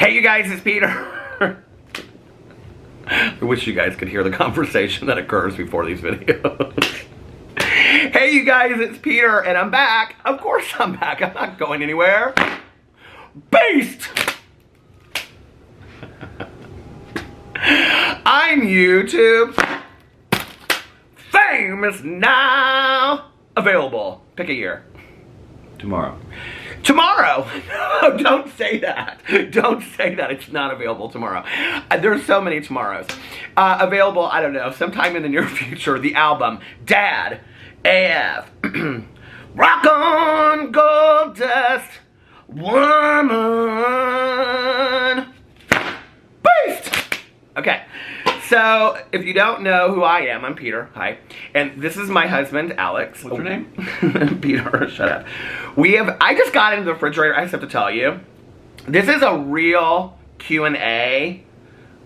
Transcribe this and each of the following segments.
Hey you guys, it's Peter. I wish you guys could hear the conversation that occurs before these videos. Hey you guys, it's Peter and I'm back. Of course I'm back. I'm not going anywhere. Beast! I'm YouTube famous now. Available. Pick a year. Tomorrow. Tomorrow! No, don't say that. Don't say that. It's not available tomorrow. There's so many tomorrows. Available, I don't know, sometime in the near future, the album Dad AF. Rock on, gold dust, woman. Beast! Okay. So, if you don't know who I am, I'm Peter. Hi. And this is my husband, Alex. What's your name? Peter, shut up. I just got into the refrigerator, I just have to tell you. This is a real Q&A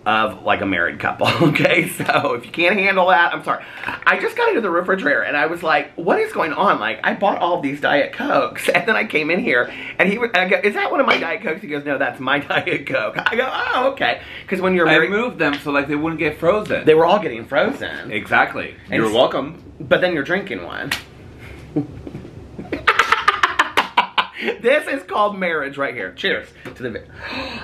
of like a married couple, okay? So, if you can't handle that, I'm sorry. I just got into the refrigerator and I was like, what is going on? Like, I bought all of these Diet Cokes and then I came in here and I go, is that one of my Diet Cokes? He goes, no, that's my Diet Coke. I go, oh, okay. Because when you're married, I moved them so like they wouldn't get frozen. they were all getting frozen. Exactly. And You're welcome. But then you're drinking one. This is called marriage right here. Cheers to the video.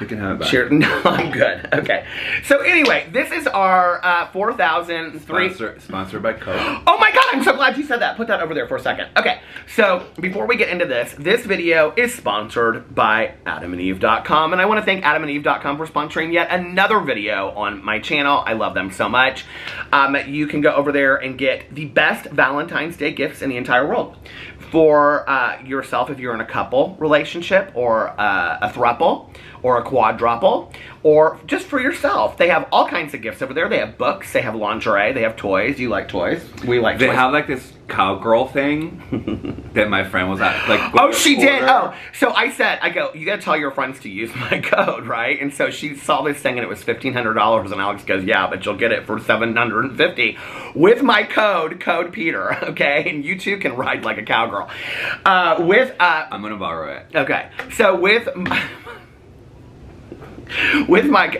You can have it back. Cheers. No, I'm good. Okay. So anyway, this is our 4003. Sponsored by Coke. Oh my god, I'm so glad you said that. Put that over there for a second. Okay, so before we get into this video is sponsored by AdamandEve.com, and I want to thank AdamandEve.com for sponsoring yet another video on my channel. I love them so much. You can go over there and get the best Valentine's Day gifts in the entire world. For yourself, if you're in a couple relationship, or a throuple, or a quadruple, or just for yourself. They have all kinds of gifts over there. They have books, they have lingerie, they have toys. You like toys? We like toys. They have like this cowgirl thing that my friend was at. Like, oh, she did? Oh, so I said, I go, you gotta tell your friends to use my code, right? And so she saw this thing and it was $1,500, and Alex goes, yeah, but you'll get it for $750 with my code Peter, okay? And you too can ride like a cowgirl. I'm gonna borrow it. Okay, so with my,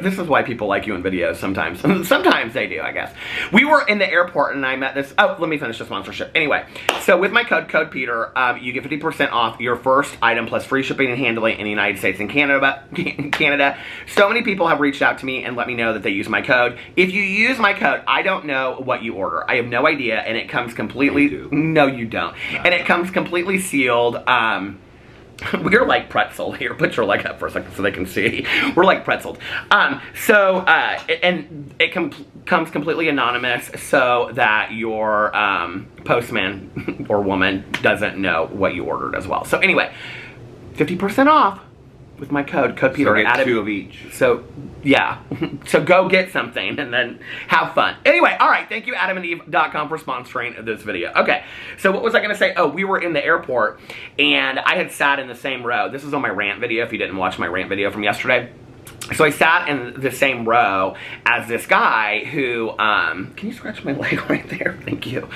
this is why people like you in videos sometimes. Sometimes they do, I guess. We were in the airport and I met this, oh, let me finish the sponsorship. Anyway, so with my code Peter, you get 50% off your first item plus free shipping and handling in the United States and Canada. So many people have reached out to me and let me know that they use my code. If you use my code, I don't know what you order. I have no idea, and it comes completely, no you don't. No. And it comes completely sealed. We're like pretzel here. Put your leg up for a second so they can see. We're like pretzeled. And it comes completely anonymous so that your postman or woman doesn't know what you ordered as well. So anyway, 50% off with my code Peter. So get 2 of each. So yeah, so go get something and then have fun. Anyway, all right, thank you AdamandEve.com for sponsoring this video. Okay, so what was I gonna say? Oh, we were in the airport and I had sat in the same row. This is on my rant video if you didn't watch my rant video from yesterday. So I sat in the same row as this guy who, can you scratch my leg right there? Thank you.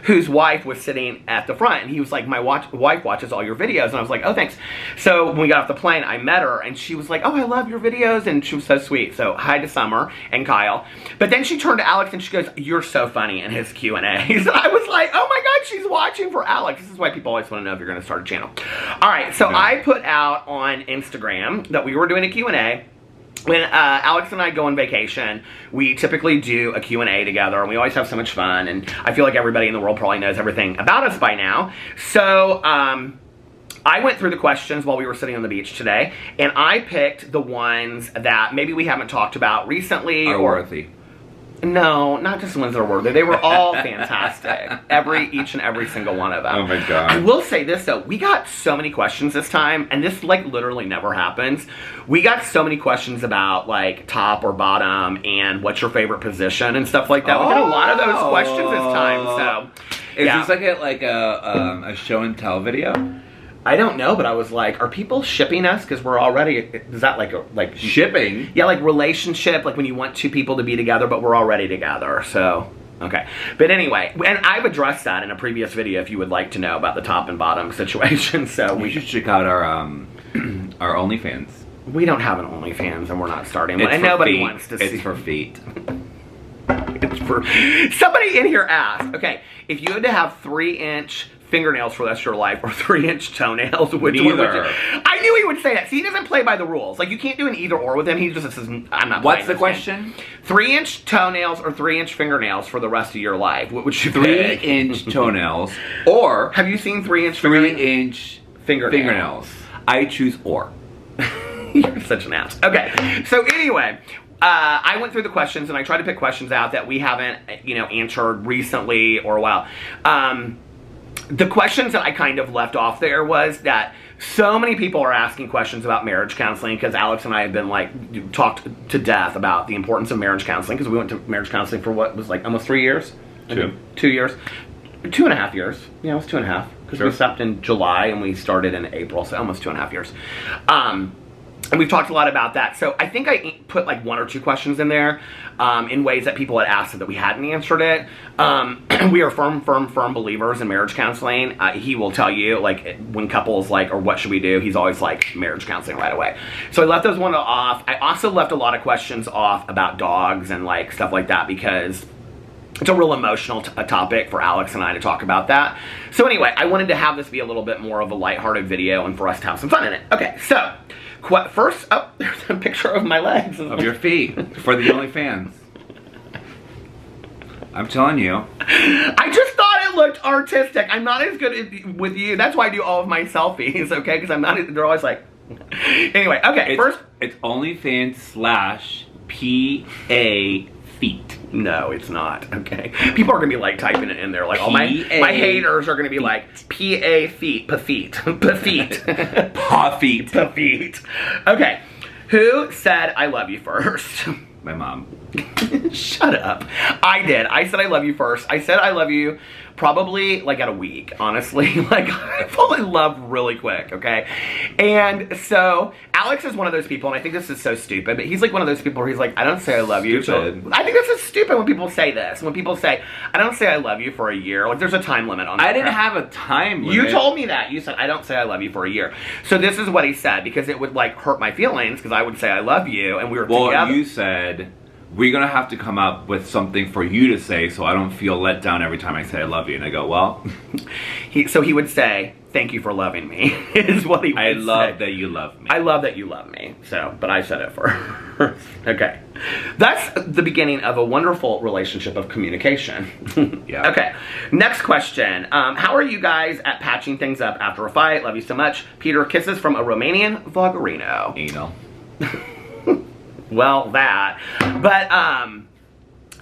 Whose wife was sitting at the front, and he was like, my wife watches all your videos, and I was like, oh, thanks. So when we got off the plane, I met her, and she was like, oh, I love your videos, and she was so sweet. So hi to Summer and Kyle. But then she turned to Alex, and she goes, you're so funny in his Q&As. So I was like, oh my God, she's watching for Alex. This is why people always want to know if you're going to start a channel. All right, so I put out on Instagram that we were doing a Q&A. When Alex and I go on vacation, we typically do a Q&A together, and we always have so much fun, and I feel like everybody in the world probably knows everything about us by now. So, I went through the questions while we were sitting on the beach today, and I picked the ones that maybe we haven't talked about recently. Are worthy. No, not just the ones that are worthy. They were all fantastic. Each and every single one of them. Oh my God. I will say this though, we got so many questions this time, and this like literally never happens. We got so many questions about like top or bottom and what's your favorite position and stuff like that. We got a lot of those questions this time, so. Is this like a show and tell video? I don't know, but I was like, are people shipping us? Because we're already, is that like shipping? Yeah, like relationship, like when you want two people to be together, but we're already together, so. Okay, but anyway, and I've addressed that in a previous video if you would like to know about the top and bottom situation, so we should check out our OnlyFans. We don't have an OnlyFans and we're not starting one. It's And for nobody feet. wants to see. It's for feet. It's for... Somebody in here asked, okay, if you had to have 3-inch fingernails for the rest of your life or 3-inch toenails, which one would you... I knew he would say that. See, he doesn't play by the rules. Like, you can't do an either or with him. He just says, I'm not What's playing the this question? game. 3-inch toenails or 3-inch fingernails for the rest of your life. What would you 3-inch toenails or Have you seen 3-inch fingernails? 3-inch Fingernails. I choose or. You're such an ass. Okay, so anyway, I went through the questions and I tried to pick questions out that we haven't, answered recently or a while. The questions that I kind of left off there was that so many people are asking questions about marriage counseling because Alex and I have been talked to death about the importance of marriage counseling because we went to marriage counseling for what was almost 3 years? 2 years. 2.5 years. Yeah, it was 2.5 because we stopped in July and we started in April, so almost 2.5 years. And we've talked a lot about that. So I think I put 1 or 2 questions in there in ways that people had asked that we hadn't answered it. We are firm believers in marriage counseling. He will tell you, when couples or what should we do, he's always marriage counseling right away. So I left those one off. I also left a lot of questions off about dogs and stuff like that because it's a real emotional topic for Alex and I to talk about that. So anyway, I wanted to have this be a little bit more of a lighthearted video and for us to have some fun in it. Okay, so... First, there's a picture of my legs. Of your feet. For the OnlyFans. I'm telling you. I just thought it looked artistic. I'm not as good with you. That's why I do all of my selfies, okay? Because I'm not, they're always Anyway, okay, first. It's OnlyFans /PA feet. No, it's not, okay? People are going to be typing it in there. All my haters are going to be PA feet, pa-feet, pa-feet. Pa-feet. Pa-feet. Okay, who said I love you first? My mom. Shut up. I did. I said I love you first. I said I love you probably at a week, honestly. I fall in love really quick, okay? And so Alex is one of those people, and I think this is so stupid, but he's one of those people where he's I don't say I love you. Stupid. So I think this is stupid when people say this. When people say, I don't say I love you for a year. There's a time limit on that. I didn't have a time limit. You told me that. You said, I don't say I love you for a year. So this is what he said, because it would hurt my feelings, because I would say I love you, and we were together. Well, you said... we're going to have to come up with something for you to say so I don't feel let down every time I say I love you. And I go, well... So he would say, thank you for loving me, is what he would say. I love that you love me. I love that you love me. So, but I said it first. Okay. That's the beginning of a wonderful relationship of communication. Yeah. Okay. Next question. How are you guys at patching things up after a fight? Love you so much. Peter, kisses from a Romanian vloggerino. Anal. Well, that. But, I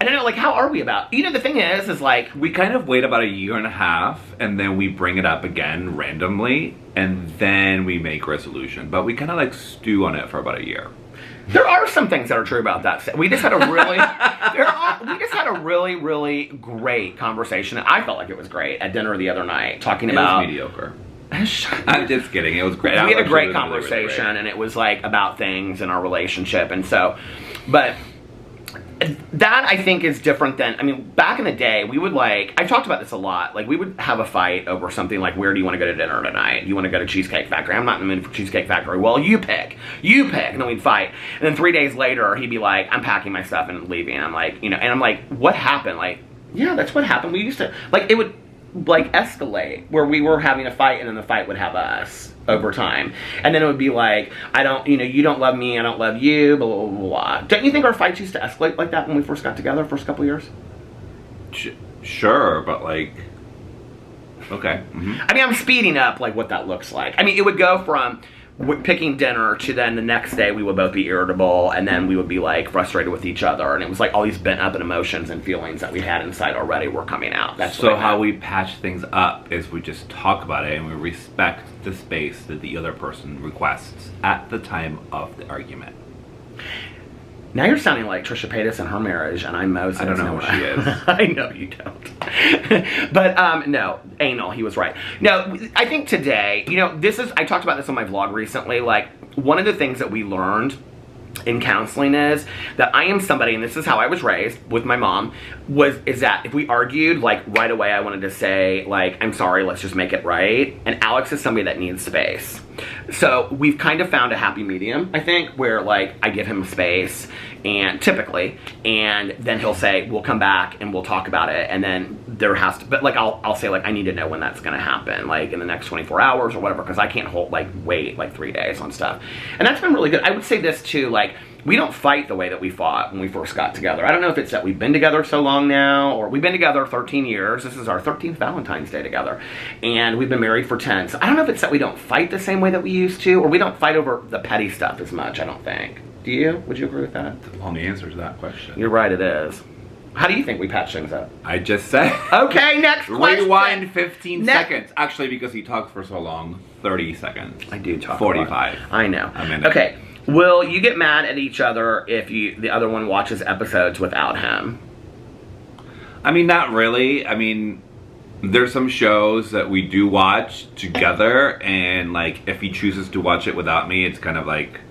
don't know, how are we about... the thing is we kind of wait about 1.5 years, and then we bring it up again randomly, and then we make resolution. But we kind of, stew on it for about 1 year. There are some things that are true about that. We just had a really... we just had a really, really great conversation. I felt like it was great at dinner the other night, talking about... It was mediocre. I'm just kidding. It was great. We had a great conversation, really, and it was about things in our relationship, and so, but that I think is different than, back in the day, we would I've talked about this a lot, we would have a fight over something where do you want to go to dinner tonight? You want to go to Cheesecake Factory? I'm not in the mood for Cheesecake Factory. Well, you pick, and then we'd fight, and then 3 days later, he'd be I'm packing my stuff and leaving, and I'm and I'm what happened? Yeah, that's what happened. We used to, it would, escalate where we were having a fight and then the fight would have us over time, and then it would be I don't, you don't love me, I don't love you, blah, blah, blah, blah. Don't you think our fights used to escalate like that when we first got together, first couple years? Sure, but okay. Mm-hmm. I'm speeding up what that looks like. It would go from picking dinner to then the next day we would both be irritable, and then we would be frustrated with each other, and it was all these bent up emotions and feelings that we had inside already were coming out. That's so how we patch things up is we just talk about it and we respect the space that the other person requests at the time of the argument. Now you're sounding like Trisha Paytas and her marriage, and I'm Moses. I don't know who she is. I know you don't. But, no, anal, he was right. No, I think today, I talked about this on my vlog recently, one of the things that we learned in counseling is that I am somebody, and this is how I was raised with my mom, is that if we argued, like, right away I wanted to say, like, I'm sorry, let's just make it right. And Alex is somebody that needs space. So we've kind of found a happy medium, I think, where, like, I give him space, and typically, and then he'll say, we'll come back and we'll talk about it, and then there has to, but, like, I'll say, like, I need to know when that's gonna happen, like, in the next 24 hours or whatever, because I can't wait, like, 3 days on stuff. And that's been really good. I would say this, too, like, we don't fight the way that we fought when we first got together. I don't know if it's that we've been together so long now, or we've been together 13 years. This is our 13th Valentine's Day together. And we've been married for 10. So I don't know if it's that we don't fight the same way that we used to, or we don't fight over the petty stuff as much, I don't think. Do you? Would you agree with that? The long answer to that question. You're right, it is. How do you think we patch things up? I just said. Okay, next question. Rewind 15 seconds. Actually, because he talks for so long, 30 seconds. I do talk 45. I know. Amanda. Okay. Will you get mad at each other if the other one watches episodes without him? I mean, not really. I mean, there's some shows that we do watch together, and, like, if he chooses to watch it without me, it's kind of like,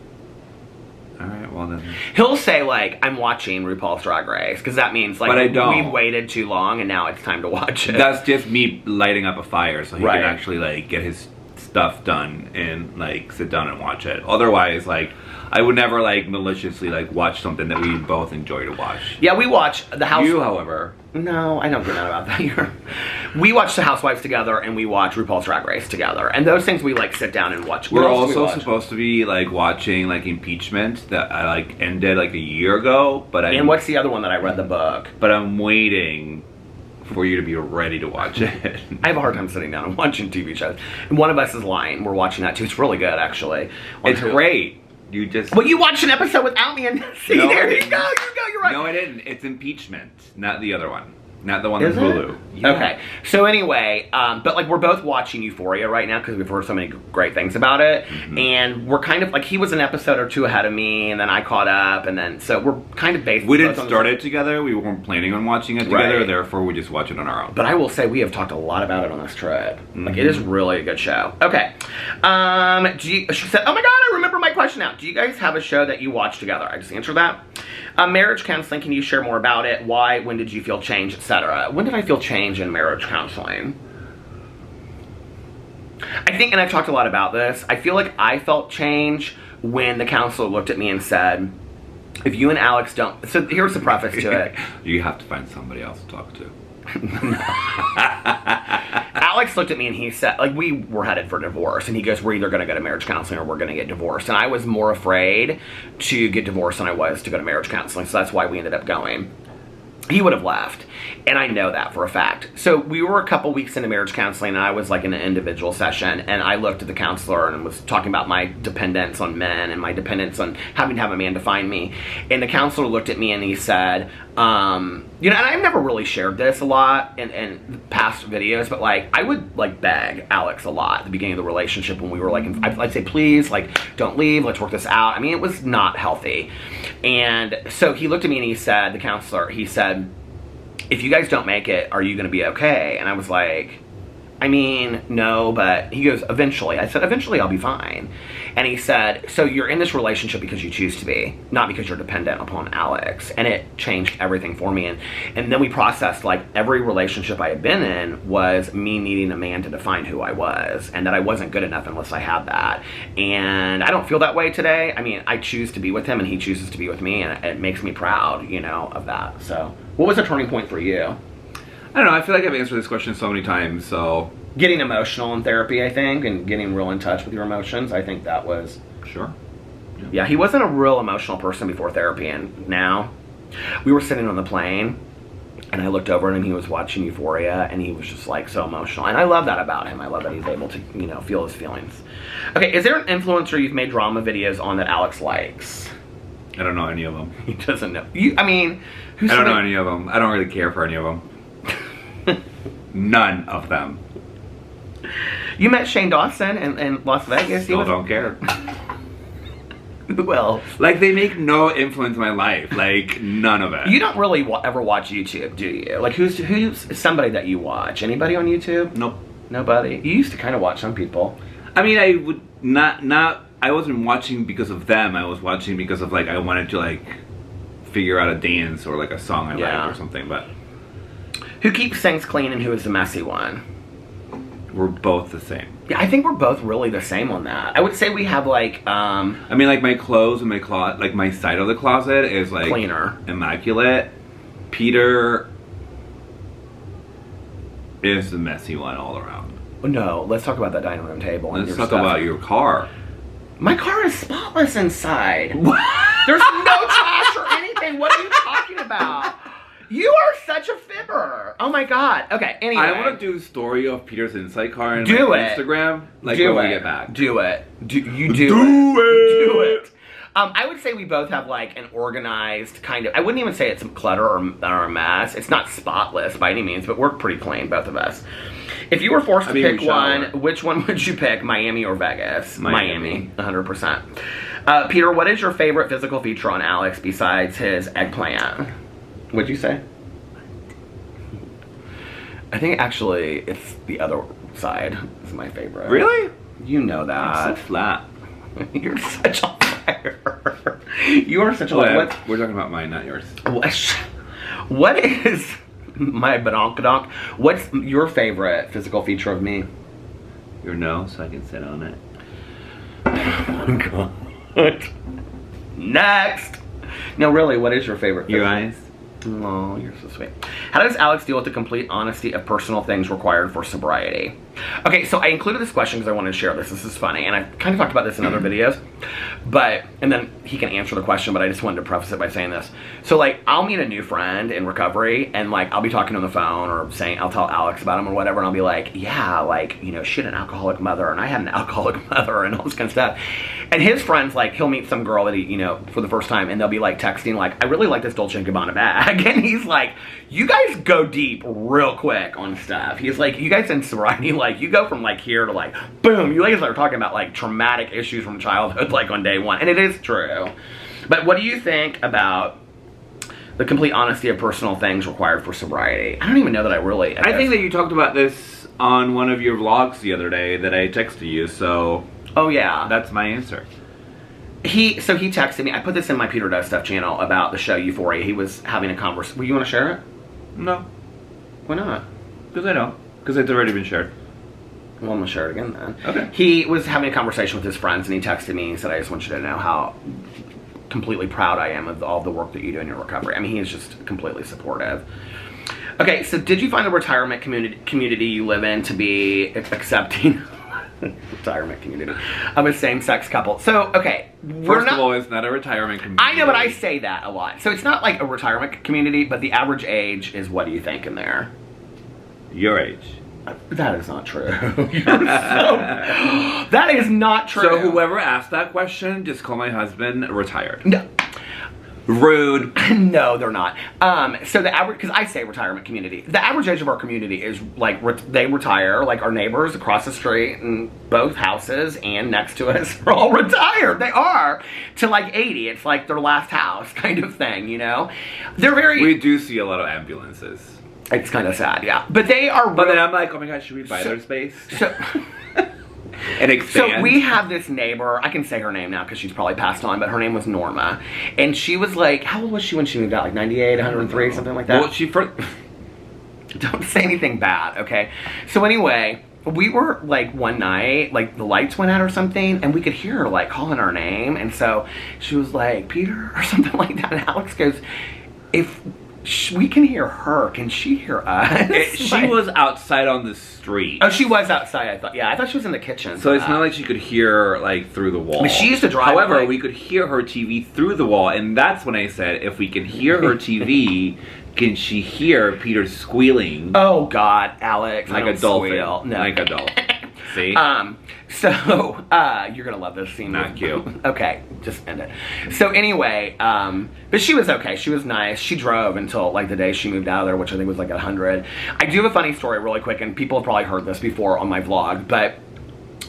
all right, well then. He'll say, like, I'm watching RuPaul's Drag Race, because that means, like, but I don't. We've waited too long and now it's time to watch it. That's just me lighting up a fire so he Right. can actually, like, get his stuff done and, like, sit down and watch it. Otherwise, like, I would never, like, maliciously, like, watch something that we both enjoy to watch. Yeah, we watch The House. You, however. No, I don't get mad about that. We watch The Housewives together, and we watch RuPaul's Drag Race together. And those things we, like, sit down and watch. We're also supposed to be, like, watching, like, Impeachment that I, like, ended, like, a year ago. And what's the other one that I read the book? But I'm waiting for you to be ready to watch it. I have a hard time sitting down and watching TV shows. And One of Us is Lying. We're watching that, too. It's really good, actually. It's great. You just... Well, you watched an episode without me, and see, no, there you go, you're right. No, I didn't. It's Impeachment, not the other one. Not the one on Hulu. Yeah. Okay. So anyway, but, like, we're both watching Euphoria right now because we've heard so many great things about it. Mm-hmm. And we're kind of, like, he was an episode or two ahead of me, and then I caught up, and then, so we're kind of based... We didn't start it together. We weren't planning on watching it together, right. Therefore we just watch it on our own. But I will say we have talked a lot about it on this trip. Mm-hmm. Like, it is really a good show. Okay. She said, oh my god, I remember my question now. Do you guys have a show that you watch together? I just answered that. Marriage counseling, can you share more about it? Why? When did you feel change, etc.? When did I feel change in marriage counseling? I think, and I've talked a lot about this, I feel like I felt change when the counselor looked at me and said, if you and Alex don't... So here's the preface to it. You have to find somebody else to talk to. Alex looked at me and he said, like, we were headed for divorce, and he goes, we're either going to go to marriage counseling or we're going to get divorced. And I was more afraid to get divorced than I was to go to marriage counseling, so that's why we ended up going. He would have left, and I know that for a fact. So we were a couple weeks into marriage counseling, and I was, like, in an individual session, and I looked at the counselor and was talking about my dependence on men and my dependence on having to have a man define me. And the counselor looked at me and he said, you know, and I've never really shared this a lot in past videos, but, like, I would, like, beg Alex a lot at the beginning of the relationship when we were, like, I'd say, please, like, don't leave, let's work this out. I mean, it was not healthy. And so he looked at me and he said, the counselor, he said, if you guys don't make it, are you going to be okay? And I was like, I mean, no, but he goes, eventually. I said, eventually I'll be fine. And he said, so you're in this relationship because you choose to be, not because you're dependent upon Alex. And it changed everything for me. And then we processed, like, every relationship I had been in was me needing a man to define who I was, and that I wasn't good enough unless I had that. And I don't feel that way today. I mean, I choose to be with him and he chooses to be with me, and it makes me proud, you know, of that. So what was a turning point for you? I don't know, I feel like I've answered this question so many times, so... Getting emotional in therapy, I think, and getting real in touch with your emotions, I think that was... Sure. Yeah, he wasn't a real emotional person before therapy, and now... We were sitting on the plane, and I looked over at him, and he was watching Euphoria, and he was just, like, so emotional. And I love that about him. I love that he's able to, you know, feel his feelings. Okay, is there an influencer you've made drama videos on that Alex likes? I don't know any of them. He doesn't know. I mean... I don't know any of them. I don't really care for any of them. None of them. You met Shane Dawson in Las Vegas. Still don't care. Well, like, they make no influence in my life. Like, none of it. You don't really ever watch YouTube, do you? Like, who's somebody that you watch? Anybody on YouTube? Nope. Nobody? You used to kind of watch some people. I mean, I would not I wasn't watching because of them. I was watching because of like I wanted to like figure out a dance or like a song I liked or something. But who keeps things clean and who is the messy one? we're both the same. Yeah, I think we're both really the same on that. I would say we have like I mean, like my clothes and my closet, like my side of the closet is like cleaner, immaculate. Peter is the messy one all around. No, let's talk about that dining room table. And Let's talk about your car. My car is spotless inside. There's no trash or anything. What are you talking about? You are such a fibber. Oh my god. Okay, anyway. I want to do a story of Peter's inside car on Instagram. Like when we get back. Do it. Do it. Do it. I would say we both have like an organized kind of, I wouldn't even say it's clutter or a mess. It's not spotless by any means, but we're pretty clean, both of us. If you were forced to pick one, which one would you pick, Miami or Vegas? Miami, 100%. Peter, what is your favorite physical feature on Alex besides his eggplant? What'd you say? I think actually it's the other side is my favorite. Really? You know that. It's so flat. You're such a liar. You are such a liar. We're talking about mine, not yours. What is my badonkadonk? What's your favorite physical feature of me? Your nose, so I can sit on it. Oh God. Next. No, really, what is your favorite? Your eyes. Oh, you're so sweet. How does Alex deal with the complete honesty of personal things required for sobriety? Okay, so I included this question because I wanted to share this. This is funny, and I kind of talked about this in other videos, and then he can answer the question, but I just wanted to preface it by saying this. So, like, I'll meet a new friend in recovery, and, like, I'll be talking on the phone or saying, I'll tell Alex about him or whatever, and I'll be like, yeah, like, you know, she had an alcoholic mother, and I had an alcoholic mother, and all this kind of stuff. And his friends, like, he'll meet some girl that he, you know, for the first time, and they'll be, like, texting, like, I really like this Dolce & Gabbana bag. And he's like, you guys go deep real quick on stuff. He's like, you guys in sobriety, like, you go from, like, here to, like, boom. You guys are talking about, like, traumatic issues from childhood, like, on day one. And it is true. But what do you think about the complete honesty of personal things required for sobriety? I don't even know that I really... I think that you talked about this on one of your vlogs the other day that I texted you, so... Oh, yeah. That's my answer. So he texted me. I put this in my Peter Does Stuff channel about the show Euphoria. He was having a conversation. Well, you want to share it? No. Why not? Because I don't. Because it's already been shared. Well, I'm going to share it again then. Okay. He was having a conversation with his friends, and he texted me and said, I just want you to know how completely proud I am of all the work that you do in your recovery. I mean, he is just completely supportive. Okay, so did you find the retirement community you live in to be accepting... retirement community of a same-sex couple? So, okay, First of all, it's not a retirement community. I know, but I say that a lot. So it's not like a retirement community, but the average age is, what do you think in there? Your age. That is not true. That is not true. So whoever asked that question, just call my husband retired. No. Rude. No, they're not. So the average, because I say retirement community, the average age of our community is like, they retire, like our neighbors across the street and both houses and next to us are all retired. They are to like 80. It's like their last house kind of thing, you know? They're very... We do see a lot of ambulances. It's kind of sad, yeah. But they are... But then I'm like, oh my god, should we buy their space? And expand. So we have this neighbor, I can say her name now because she's probably passed on, but her name was Norma. And she was like, how old was she when she moved out? Like 98, 103, something like that? Well, she first... Don't say anything bad, okay? So anyway, we were like one night, like the lights went out or something, and we could hear her like calling our name. And so she was like, Peter, or something like that. And Alex goes, if we can hear her, can she hear us? She was outside on the street. Oh, she was outside, I thought. Yeah, I thought she was in the kitchen. So it's not like she could hear, like, through the wall. But she used to drive. However, we could hear her TV through the wall, and that's when I said, if we can hear her TV, can she hear Peter squealing? Oh, God, Alex. Like a dolphin. Squeal. No. Like a dolphin. See? So, you're gonna love this scene. Not cute. Okay, just end it. So anyway, but she was okay. She was nice. She drove until like the day she moved out of there, which I think was like 100. I do have a funny story really quick, and people have probably heard this before on my vlog, but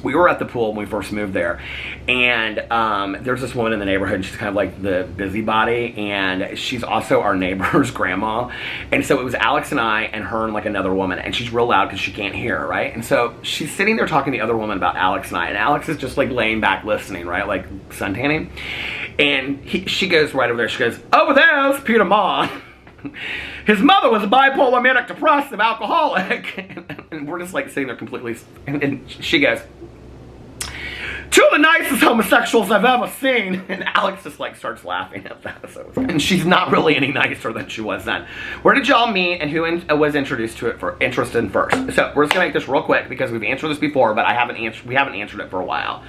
we were at the pool when we first moved there, and there's this woman in the neighborhood. She's kind of like the busybody, and she's also our neighbor's grandma. And so it was Alex and I and her and like another woman, and she's real loud because she can't hear, right? And so she's sitting there talking to the other woman about Alex and I, and Alex is just like laying back listening, right? Like suntanning. And she goes right over there, she goes, "Over there's Peter Monn. His mother was a bipolar, manic depressive alcoholic." And we're just like sitting there completely, and she goes, "Two of the nicest homosexuals I've ever seen." And Alex just like starts laughing at that. So, and she's not really any nicer than she was then. Where did y'all meet, and who was introduced to it interested in first? So we're just gonna make this real quick because we've answered this before, but we haven't answered it for a while.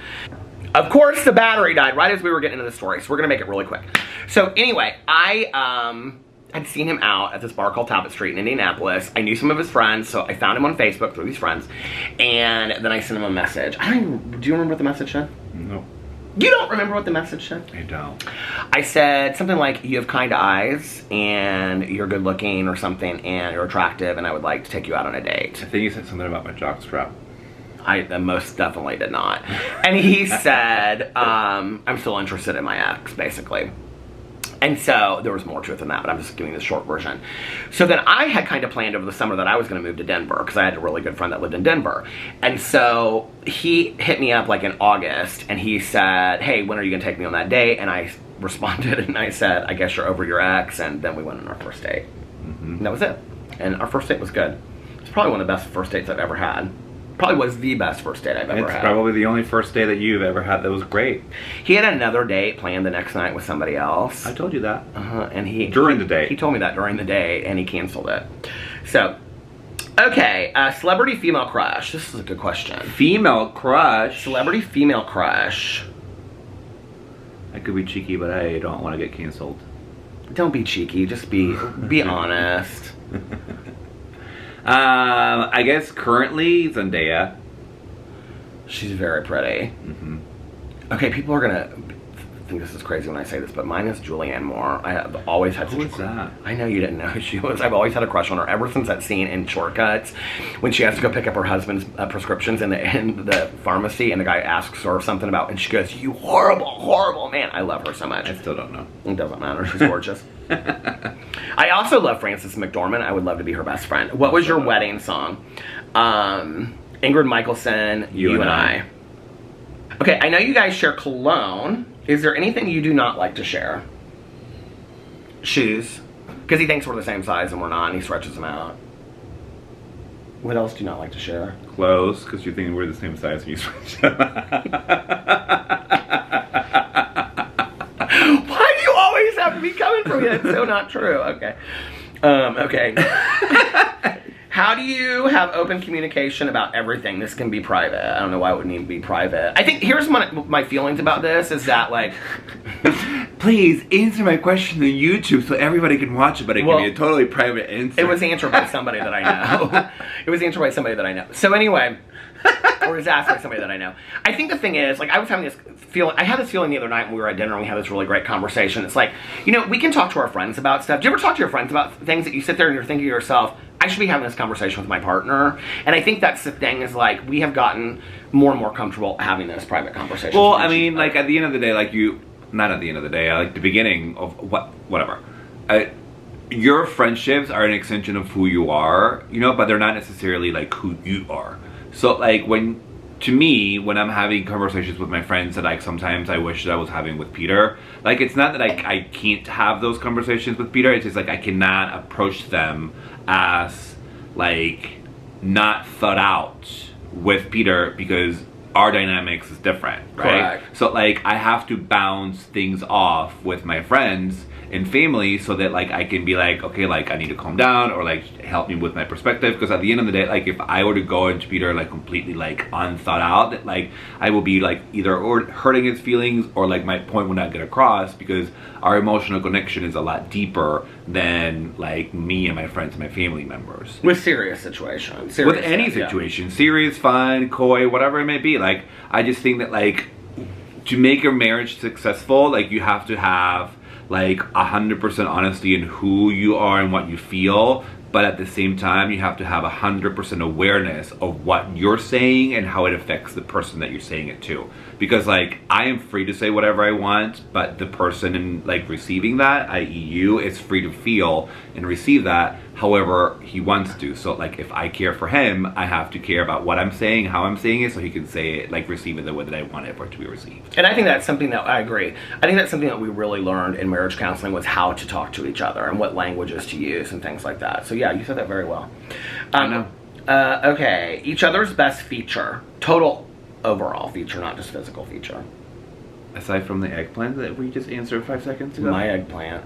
Of course, the battery died right as we were getting into the story, so we're gonna make it really quick. So anyway, I'd seen him out at this bar called Talbot Street in Indianapolis. I knew some of his friends, so I found him on Facebook through these friends, and then I sent him a message. Do you remember what the message said? No. You don't remember what the message said? I don't. I said something like, "You have kind eyes, and you're good looking," or something, "and you're attractive, and I would like to take you out on a date." I think you said something about my jockstrap. I most definitely did not. And he said, "I'm still interested in my ex," basically. And so there was more to it than that, but I'm just giving the short version. So then I had kind of planned over the summer that I was going to move to Denver because I had a really good friend that lived in Denver. And so he hit me up like in August, and he said, "Hey, when are you going to take me on that date?" And I responded and I said, "I guess you're over your ex." And then we went on our first date. And that was it. And our first date was good. It's probably one of the best first dates I've ever had. Probably was the best first date I've ever had. It's probably the only first date that you've ever had that was great. He had another date planned the next night with somebody else. I told you that. And During the date. He told me that during the day, and he canceled it. So, okay, celebrity female crush. This is a good question. Female crush? Celebrity female crush. I could be cheeky, but I don't want to get canceled. Don't be cheeky. Just be honest. I guess currently Zendaya. She's very pretty. Okay, people are gonna think this is crazy when I say this, but mine is Julianne Moore. I have always had Who is that? I know you didn't know who she was. I've always had a crush on her ever since that scene in Shortcuts when she has to go pick up her husband's prescriptions in the pharmacy, and the guy asks her something about, and she goes, "You horrible man." I love her so much. I still don't know. It doesn't matter. She's gorgeous. I also love Frances McDormand. I would love to be her best friend. What was your wedding song? Ingrid Michaelson, You and I. Okay, I know you guys share cologne. Is there anything you do not like to share? Shoes. Because he thinks we're the same size and we're not, and he stretches them out. What else do you not like to share? Clothes, because you think we're the same size and you switch them out. Why do you always have to be coming from me? That's so not true. Okay. Okay. How do you have open communication about everything? This can be private. I don't know why it would need to be private. I think here's my feelings about this is that, like, please answer my question on YouTube so everybody can watch it, but it can be a totally private answer. It was answered by somebody that I know. It was answered by somebody that I know. So anyway, or it was asked by somebody that I know. I think the thing is, like, I was having this feeling, I had this feeling the other night when we were at dinner and we had this really great conversation. It's like, you know, we can talk to our friends about stuff. Do you ever talk to your friends about things that you sit there and you're thinking to yourself, I should be having this conversation with my partner? And I think that's the thing is, like, we have gotten more and more comfortable having those private conversations. Well, I mean, like, at the end of the day, like, not at the end of the day, like, the beginning of whatever. Your friendships are an extension of who you are, you know, but they're not necessarily, like, who you are. So, like, to me, when I'm having conversations with my friends that, like, sometimes I wish that I was having with Peter, like, it's not that I can't have those conversations with Peter, it's just, like, I cannot approach them as, like, not thought out with Peter because our dynamics is different, right? Correct. So, like, I have to bounce things off with my friends and family so that, like, I can be like, okay, like, I need to calm down, or, like, help me with my perspective, because at the end of the day, like, if I were to go into Peter, like, completely, like, unthought out, that, like, I will be, like, either hurting his feelings or, like, my point will not get across, because our emotional connection is a lot deeper than, like, me and my friends and my family members. with serious situations. With any situation, serious, fun, coy, whatever it may be, like, I just think that, like, to make your marriage successful, like, you have to have, like, 100% honesty in who you are and what you feel, but at the same time, you have to have 100% awareness of what you're saying and how it affects the person that you're saying it to. Because, like, I am free to say whatever I want, but the person in, like, receiving that, i.e. you, is free to feel and receive that however he wants to. So, like, if I care for him, I have to care about what I'm saying, how I'm saying it, so he can say it, like, receive it the way that I want it for it to be received. And I think that's something that, I agree. I think that's something that we really learned in marriage counseling, was how to talk to each other and what languages to use and things like that. So yeah, you said that very well. I know. Okay, each other's best feature. Total overall feature, not just physical feature. Aside from the eggplant that we just answered 5 seconds ago? My eggplant.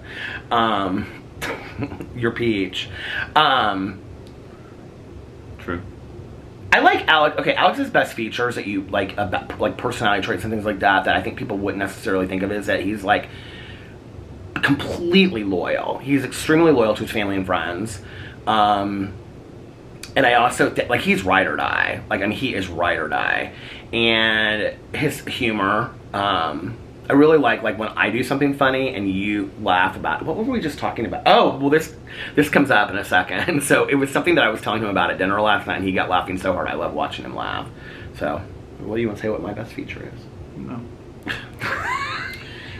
Your peach. True. I like Alex. Okay, Alex's best features that you like, about, like personality traits and things like that, that I think people wouldn't necessarily think of, is that he's like completely loyal. He's extremely loyal to his family and friends. And I also like, he's ride or die. Like, I mean, he is ride or die. And his humor, I really like when I do something funny and you laugh about it. What were we just talking about? Oh, well, this comes up in a second. So it was something that I was telling him about at dinner last night, and he got laughing so hard. I love watching him laugh. So, what do you want to say what my best feature is? No.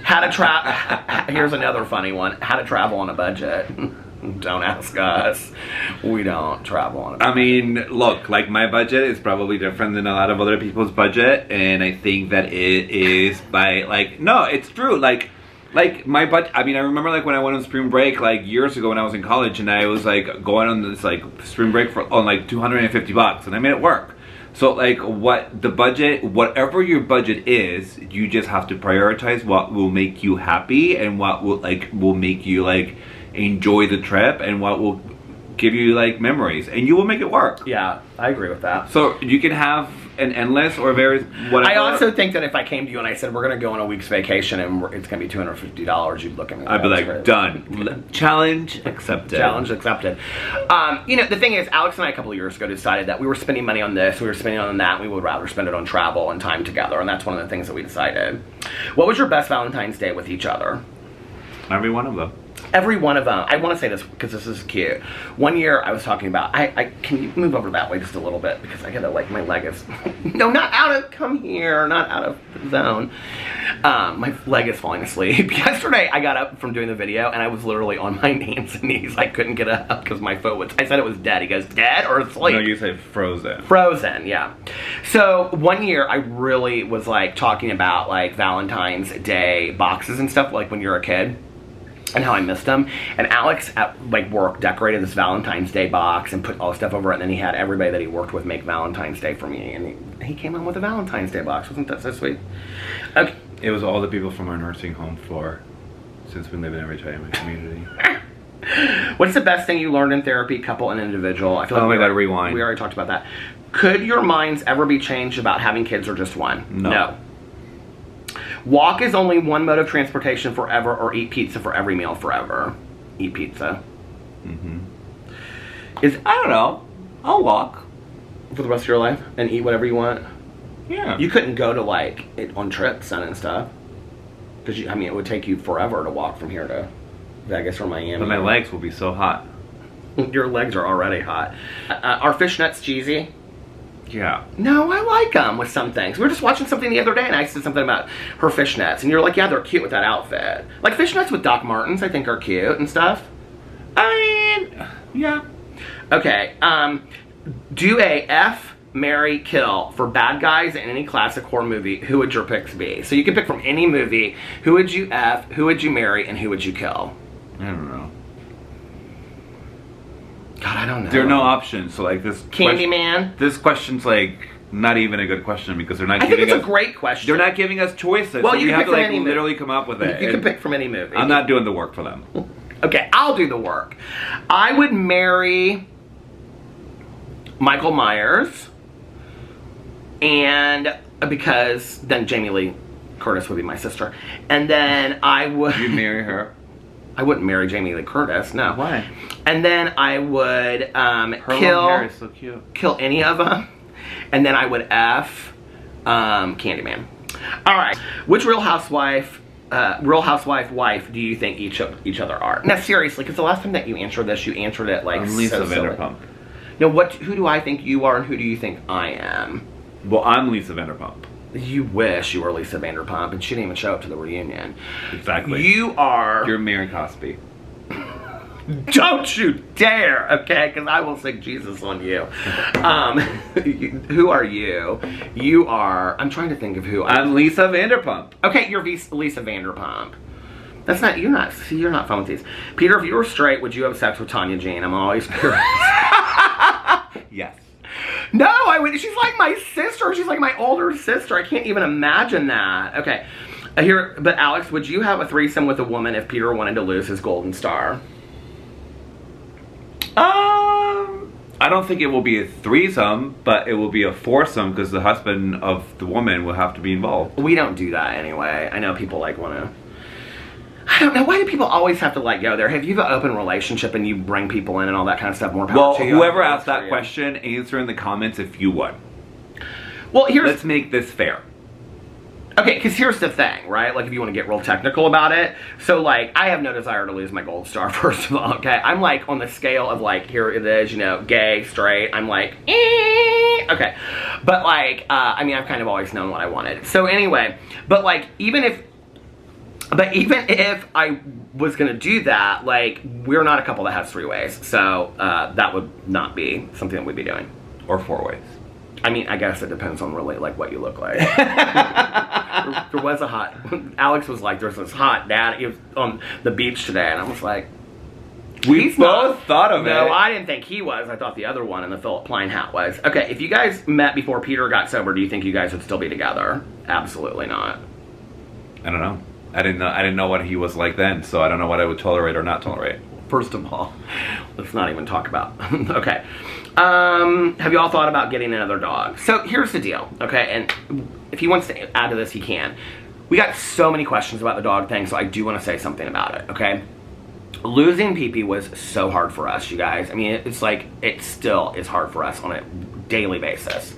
How to travel. Here's another funny one. How to travel on a budget. Don't ask us. We don't travel on a budget. I mean, look, like, my budget is probably different than a lot of other people's budget, and I think that it is by, like, no, it's true. Like my budget. I mean, I remember, like, when I went on spring break, like, years ago when I was in college, and I was, like, going on this, like, spring break on, like, $250, and I made it work. So, like, whatever your budget is, you just have to prioritize what will make you happy and what will make you, like, enjoy the trip and what will give you, like, memories, and you will make it work. Yeah, I agree with that. So you can have an endless or very whatever. I also think that if I came to you and I said, we're going to go on a week's vacation and it's going to be $250, you'd look at me. I'd be like, done. Challenge accepted. Challenge accepted. You know, the thing is, Alex and I a couple of years ago decided that we were spending money on this, we were spending on that, and we would rather spend it on travel and time together, and that's one of the things that we decided. What was your best Valentine's Day with each other? Every one of them. Every one of them. I want to say this because this is cute. One year I was talking about, can you move over that way just a little bit, because I gotta, like, my leg is, no, not out of, come here, not out of the zone. My leg is falling asleep. Yesterday I got up from doing the video and I was literally on my hands and knees. I couldn't get up because my foot was, I said it was dead. He goes, dead or asleep? No, you say frozen. Frozen, yeah. So one year I really was, like, talking about, like, Valentine's Day boxes and stuff, like when you're a kid, and how I missed them. And Alex at, like, work decorated this Valentine's Day box and put all the stuff over it, and then he had everybody that he worked with make Valentine's Day for me, and he came in with a Valentine's Day box. Wasn't that so sweet? Okay. It was all the people from our nursing home since we live in a retirement community. What's the best thing you learned in therapy, couple and individual? I feel like we gotta rewind. We already talked about that. Could your minds ever be changed about having kids or just one? No. Walk is only one mode of transportation forever, or eat pizza for every meal forever. Eat pizza. Mm-hmm. I don't know. I'll walk for the rest of your life and eat whatever you want. Yeah. You couldn't go to, like, on trips and stuff. Because, I mean, it would take you forever to walk from here to Vegas or Miami. But my legs will be so hot. Your legs are already hot. Are fishnets cheesy? Yeah. No, I like them with some things. We were just watching something the other day and I said something about her fishnets. And you're like, yeah, they're cute with that outfit. Like, fishnets with Doc Martens, I think, are cute and stuff. I mean, yeah. Okay, do a F, marry, kill for bad guys in any classic horror movie. Who would your picks be? So you can pick from any movie. Who would you F, who would you marry, and who would you kill? I don't know. God, I don't know. There are no options. So, like, this Candyman. This question's, like, not even a good question because they're not I giving think it's a great question. They're not giving us choices. Well, so you we can have pick to, from like, any literally come up with it. You can pick from any movie. I'm not doing the work for them. Okay, I'll do the work. I would marry Michael Myers, and because then Jamie Lee Curtis would be my sister, and then I would. You'd marry her. I wouldn't marry Jamie Lee Curtis, no. Why? And then I would her long hair is so cute. Kill any of them, and then I would F Candyman. All right, which Real Housewife Real Housewife wife do you think each other are? Now, seriously, because the last time that you answered this, you answered it like I'm Lisa so silly. Vanderpump. Now, who do I think you are and who do you think I am? Well, I'm Lisa Vanderpump. You wish you were Lisa Vanderpump, and she didn't even show up to the reunion. Exactly. You are... You're Mary Cosby. Don't you dare, okay? Because I will sing Jesus on you. Who are you? You are... I'm trying to think of who I'm Lisa Vanderpump. Okay, you're Lisa Vanderpump. That's not... You're not... See, you're not fun with these. Peter, if you were straight, would you have sex with Tanya Jane? I'm always curious. Yes. No, I would. She's like my sister. She's like my older sister. I can't even imagine that. Okay. But Alex, would you have a threesome with a woman if Peter wanted to lose his golden star? I don't think it will be a threesome, but it will be a foursome because the husband of the woman will have to be involved. We don't do that anyway. I know people like want to... I don't know. Why do people always have to like go there? Have you have an open relationship and you bring people in and all that kind of stuff? More power to you. Whoever asked that question, answer in the comments if you would. Well, let's make this fair. Okay, because here's the thing, right? Like, if you want to get real technical about it. So, like, I have no desire to lose my gold star, first of all, okay? I'm, like, on the scale of, like, here it is, you know, gay, straight. I'm, like, okay. But, like, I mean, I've kind of always known what I wanted. So, anyway, but, like, even if I was going to do that, like, we're not a couple that has 3 ways. So, that would not be something that we'd be doing. Or 4 ways. I mean, I guess it depends on really, like, what you look like. there was a hot... Alex was like, there's this hot dad. He was on the beach today, and I was like... We both thought of it. No, I didn't think he was. I thought the other one in the Philip Klein hat was. Okay, if you guys met before Peter got sober, do you think you guys would still be together? Absolutely not. I don't know. I didn't know what he was like then, so I don't know what I would tolerate or not tolerate. First of all, let's not even talk about... Okay. Have you all thought about getting another dog? So here's the deal, okay? And if he wants to add to this, he can. We got so many questions about the dog thing, so I do want to say something about it, okay? Losing Pee-Pee was so hard for us, you guys. I mean, it's like, it still is hard for us on a daily basis.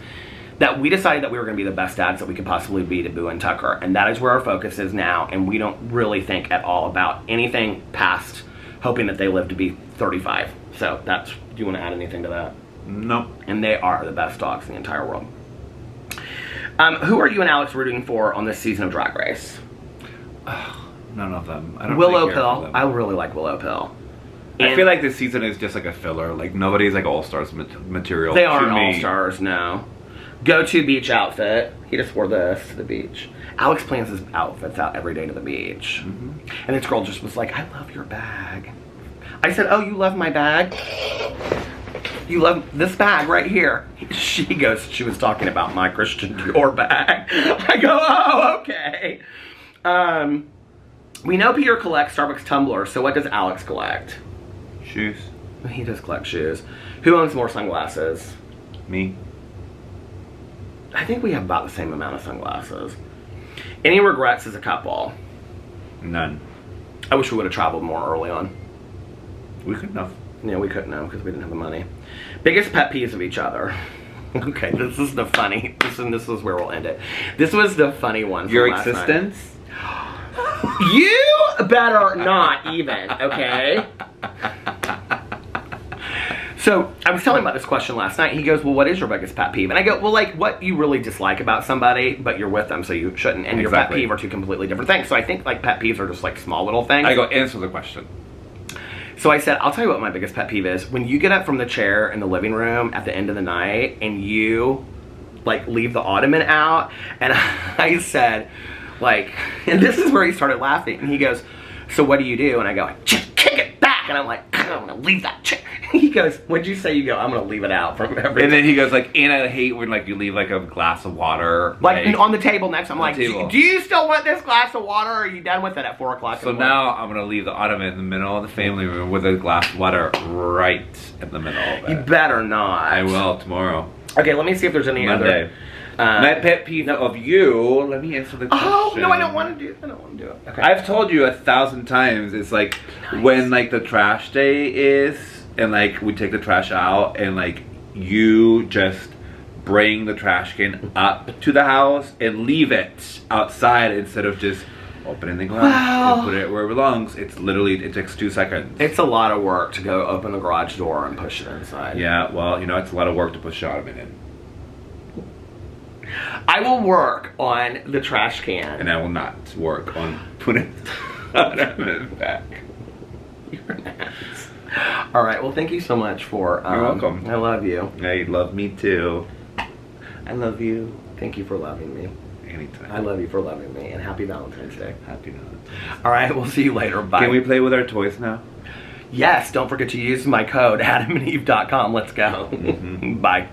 That we decided that we were going to be the best dads that we could possibly be to Boo and Tucker, and that is where our focus is now, and we don't really think at all about anything past hoping that they live to be 35. So that's, do you want to add anything to that? No. And they are the best dogs in the entire world. Who are you and Alex rooting for on this season of Drag Race? None of them. I don't Willow really care for Pill. them. I really like Willow Pill. I feel like this season is just like a filler. Like, nobody's like all-stars material. They aren't all-stars, no. Go-to beach outfit. He just wore this to the beach. Alex plans his outfits out every day to the beach. Mm-hmm. And this girl just was like, I love your bag. I said, oh, you love my bag? You love this bag right here. She goes, she was talking about my Christian Dior bag. I go, oh, okay. We know Peter collects Starbucks tumblers, so what does Alex collect? Shoes. He does collect shoes. Who owns more sunglasses? Me. I think we have about the same amount of sunglasses. Any regrets as a couple? None. I wish we would have traveled more early on. We couldn't have. Yeah, we couldn't have because we didn't have the money. Biggest pet peeves of each other. Okay, this is the funny. This is where we'll end it. This was the funny one. Your existence? You better not even, okay? So, I was telling him about this question last night. He goes, well, what is your biggest pet peeve? And I go, well, like, what you really dislike about somebody, but you're with them, so you shouldn't. And your pet peeve are two completely different things. So I think, like, pet peeves are just, like, small little things. I go, answer the question. So I said, I'll tell you what my biggest pet peeve is. When you get up from the chair in the living room at the end of the night and you, like, leave the ottoman out. And I said, like, and this is where he started laughing. And he goes, so what do you do? And I go, just kick it back. And I'm like, I'm going to leave that chair. He goes, what'd you say? You go, I'm going to leave it out from everything. And then he goes, like, and I hate when, like, you leave, like, a glass of water. Like on the table next. I'm like, do you still want this glass of water, or are you done with it at 4 o'clock? So now I'm going to leave the ottoman in the middle of the family room with a glass of water right in the middle of it. You better not. I will tomorrow. Okay, let me see if there's any Monday. My pet peeve of you, let me answer the question. Oh, no, I don't want to do it. Okay. I've told you 1,000 times, it's like, when, like, the trash day is, and, like, we take the trash out, and, like, you just bring the trash can up to the house and leave it outside instead of just open in the garage Wow. and put it where it belongs. It's literally, it takes 2 seconds. It's a lot of work to go open the garage door and push it inside. Yeah, well, you know, it's a lot of work to put shot of it in. I will work on the trash can. And I will not work on putting it back. You're an ass. All right, well, thank you so much for... You're welcome. I love you. Yeah, you love me too. I love you. Thank you for loving me. Anytime. I love you for loving me, and happy Valentine's Day. Happy Valentine's. All right, we'll see you later. Bye. Can we play with our toys now? Yes, don't forget to use my code, adamandeve.com. Let's go. Bye.